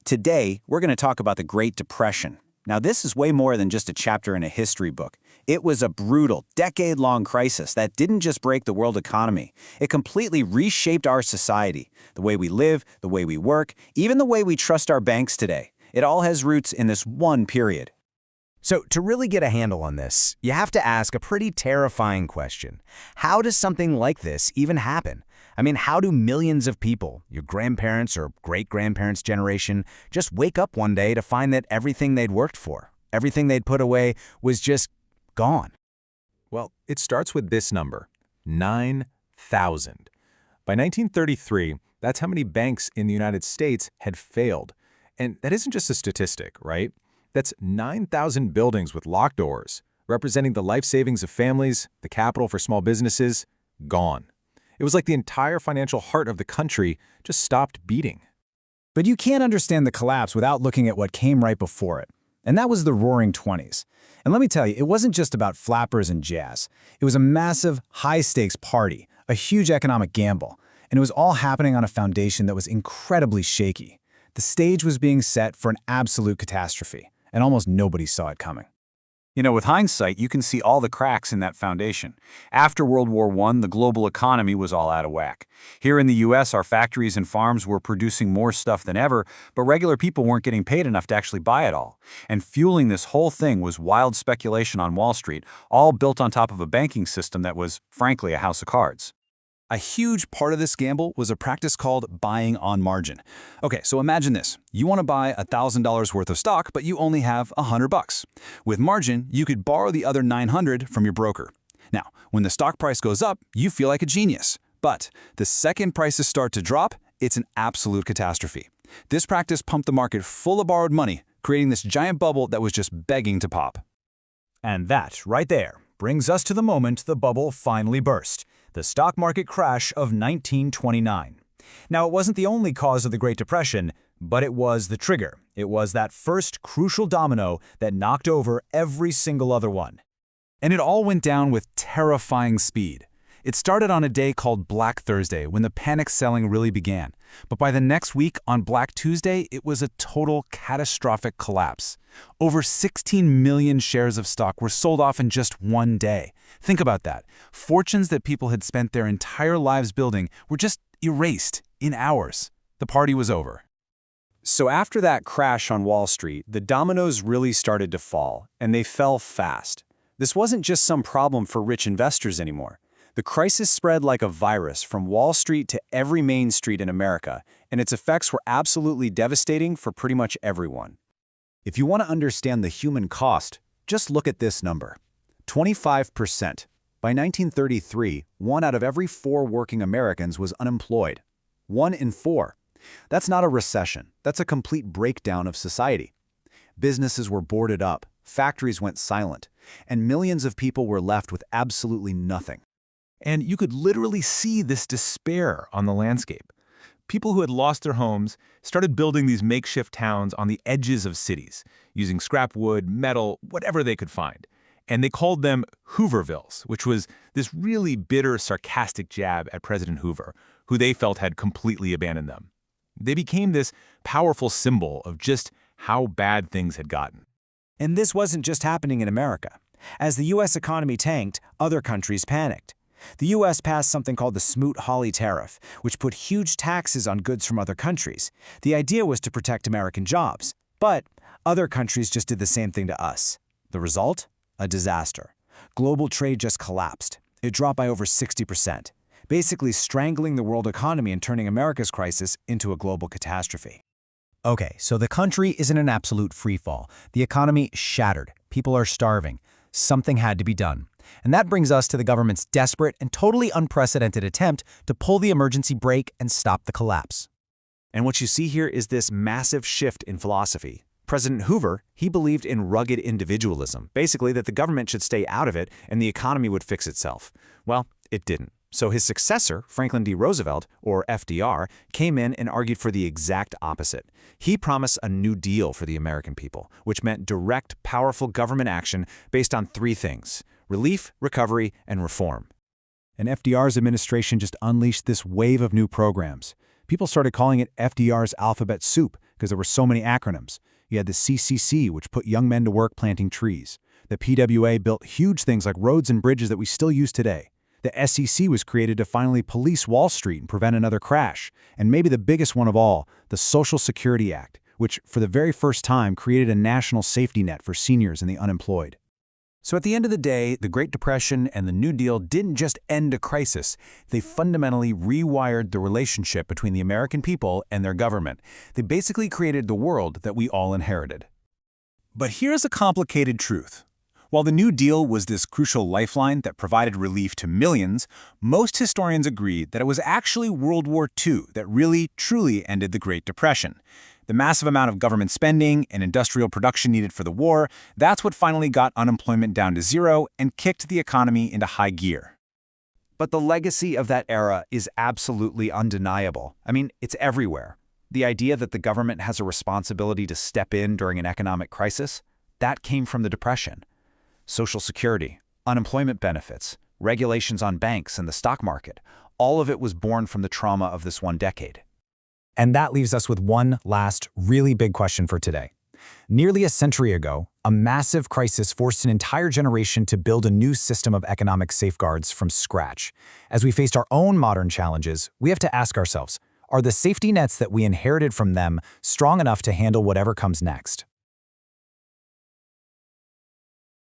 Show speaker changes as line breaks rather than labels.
Today, we're going to talk about the Great Depression. Now, this is way more than just a chapter in a history book. It was a brutal, decade-long crisis that didn't just break the world economy. It completely reshaped our society, the way we live, the way we work, even the way we trust our banks today. It all has roots in this one period.
So to really get a handle on this, you have to ask a pretty terrifying question. How does something like this even happen? I mean, how do millions of people, your grandparents or great-grandparents' generation, just wake up one day to find that everything they'd worked for, everything they'd put away, was just gone?
Well, it starts with this number, 9,000. By 1933, that's how many banks in the United States had failed. And that isn't just a statistic, right? That's 9,000 buildings with locked doors, representing the life savings of families, the capital for small businesses, gone. It was like the entire financial heart of the country just stopped beating.
But you can't understand the collapse without looking at what came right before it. And that was the Roaring Twenties. And let me tell you, it wasn't just about flappers and jazz. It was a massive, high-stakes party, a huge economic gamble. And it was all happening on a foundation that was incredibly shaky. The stage was being set for an absolute catastrophe, and almost nobody saw it coming.
You know, with hindsight, you can see all the cracks in that foundation. After World War I, the global economy was all out of whack. Here in the U.S., our factories and farms were producing more stuff than ever, but regular people weren't getting paid enough to actually buy it all. And fueling this whole thing was wild speculation on Wall Street, all built on top of a banking system that was, frankly, a house of cards.
A huge part of this gamble was a practice called buying on margin. Okay, so imagine this. You want to buy $1,000 worth of stock, but you only have $100. With margin, you could borrow the other $900 from your broker. Now, when the stock price goes up, you feel like a genius. But the second prices start to drop, it's an absolute catastrophe. This practice pumped the market full of borrowed money, creating this giant bubble that was just begging to pop.
And that, right there, brings us to the moment the bubble finally burst. The stock market crash of 1929. Now, it wasn't the only cause of the Great Depression, but it was the trigger. It was that first crucial domino that knocked over every single other one.
And it all went down with terrifying speed. It started on a day called Black Thursday, when the panic selling really began. But by the next week, on Black Tuesday, it was a total catastrophic collapse. Over 16 million shares of stock were sold off in just one day. Think about that. Fortunes that people had spent their entire lives building were just erased in hours. The party was over.
So after that crash on Wall Street, the dominoes really started to fall, and they fell fast. This wasn't just some problem for rich investors anymore. The crisis spread like a virus from Wall Street to every main street in America, and its effects were absolutely devastating for pretty much everyone.
If you want to understand the human cost, just look at this number. 25%. By 1933, 1 out of every 4 working Americans was unemployed. 1 in 4. That's not a recession. That's a complete breakdown of society. Businesses were boarded up, factories went silent, and millions of people were left with absolutely nothing.
And you could literally see this despair on the landscape. People who had lost their homes started building these makeshift towns on the edges of cities, using scrap wood, metal, whatever they could find. And they called them Hoovervilles, which was this really bitter, sarcastic jab at President Hoover, who they felt had completely abandoned them. They became this powerful symbol of just how bad things had gotten.
And this wasn't just happening in America. As the U.S. economy tanked, other countries panicked. The U.S. passed something called the Smoot-Hawley Tariff, which put huge taxes on goods from other countries. The idea was to protect American jobs. But other countries just did the same thing to us. The result? A disaster. Global trade just collapsed. It dropped by over 60%, basically strangling the world economy and turning America's crisis into a global catastrophe.
Okay, so the country is in an absolute freefall. The economy shattered. People are starving. Something had to be done. And that brings us to the government's desperate and totally unprecedented attempt to pull the emergency brake and stop the collapse.
And what you see here is this massive shift in philosophy. President Hoover, he believed in rugged individualism, basically that the government should stay out of it and the economy would fix itself. Well, it didn't. So his successor, Franklin D. Roosevelt, or FDR, came in and argued for the exact opposite. He promised a New Deal for the American people, which meant direct, powerful government action based on 3 things: relief, recovery, and reform.
And FDR's administration just unleashed this wave of new programs. People started calling it FDR's alphabet soup, because there were so many acronyms. You had the CCC, which put young men to work planting trees. The PWA built huge things like roads and bridges that we still use today. The SEC was created to finally police Wall Street and prevent another crash. And maybe the biggest one of all, the Social Security Act, which for the very first time created a national safety net for seniors and the unemployed.
So at the end of the day, the Great Depression and the New Deal didn't just end a crisis. They fundamentally rewired the relationship between the American people and their government. They basically created the world that we all inherited.
But here's a complicated truth. While the New Deal was this crucial lifeline that provided relief to millions, most historians agree that it was actually World War II that really, truly ended the Great Depression. The massive amount of government spending and industrial production needed for the war, that's what finally got unemployment down to zero and kicked the economy into high gear.
But the legacy of that era is absolutely undeniable. I mean, it's everywhere. The idea that the government has a responsibility to step in during an economic crisis, that came from the Depression. Social Security, unemployment benefits, regulations on banks and the stock market, all of it was born from the trauma of this one decade.
And that leaves us with one last, really big question for today. Nearly a century ago, a massive crisis forced an entire generation to build a new system of economic safeguards from scratch. As we faced our own modern challenges, we have to ask ourselves, are the safety nets that we inherited from them strong enough to handle whatever comes next?